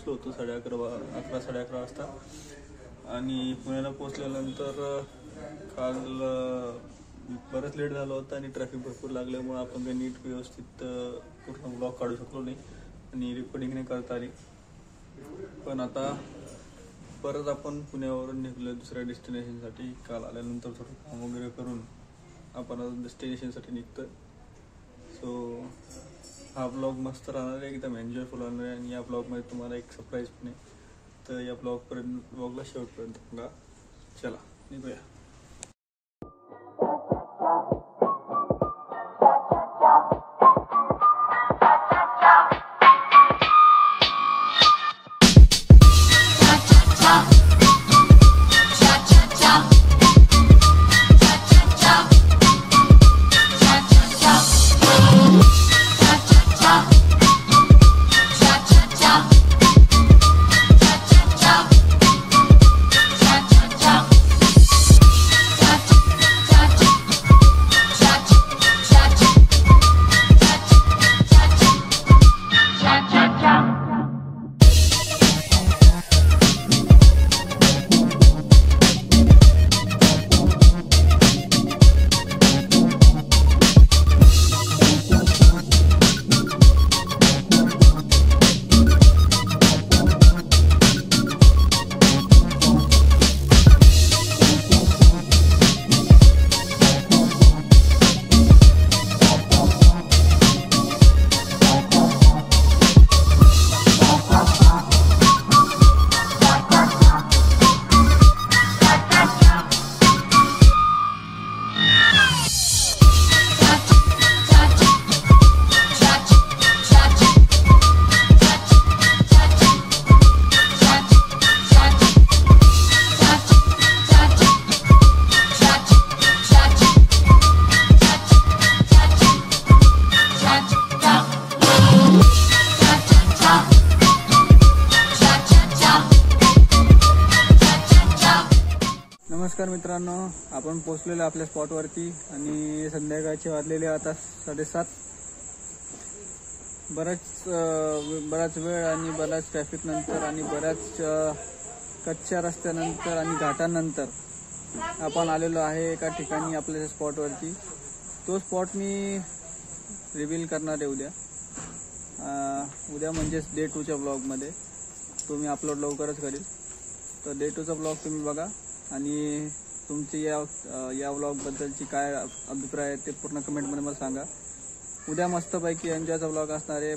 पोचलो होतो 11:30 11:30 वाजता आणि पुण्याला पोचल्यानंतर काल बरंच लेट झालं होतं आणि ट्रॅफिक भरपूर लागल्यामुळे आपण काही नीट व्यवस्थित पूर्ण ब्लॉग काढू शकलो नाही आणि रेकॉर्डिंग नाही करता आली. पण आता परत आपण पुण्यावरून निघलो दुसऱ्या डेस्टिनेशनसाठी. काल आल्यानंतर थोडं काम वगैरे करून आपण आता डेस्टिनेशनसाठी निघतोय. सो हा ब्लॉग मस्त राहणार आहे, एकदम एन्जॉयफुल राहणार आहे आणि या ब्लॉगमध्ये तुम्हाला एक सरप्राईज पण आहे. तर या ब्लॉगला शेवटपर्यंत बघा. चला निघूया. नमस्कार मित्रांनो, आपण पोहोचलेलो आपल्या स्पॉटवरती आणि संध्याकाळचे वाजलेले आता 7:30. बराच वेळ आणि बराच ट्रॅफिक नंतर आणि बऱ्याच कच्च्या रस्त्यानंतर आणि घाटानंतर आपण आलेलो आहे एका ठिकाणी आपल्या स्पॉटवरती. तो स्पॉट मी रिव्हील करणार आहे उद्या म्हणजेच डे 2च्या ब्लॉगमध्ये. तो मी अपलोड लवकरच करेल. तर डे 2चा ब्लॉग तुम्ही बघा आणि तुमची या व्लॉगबद्दलची काय अभिप्राय आहे ते पूर्ण कमेंटमध्ये मला सांगा. उद्या मस्तपैकी एन्जॉयचा व्लॉग असणार आहे.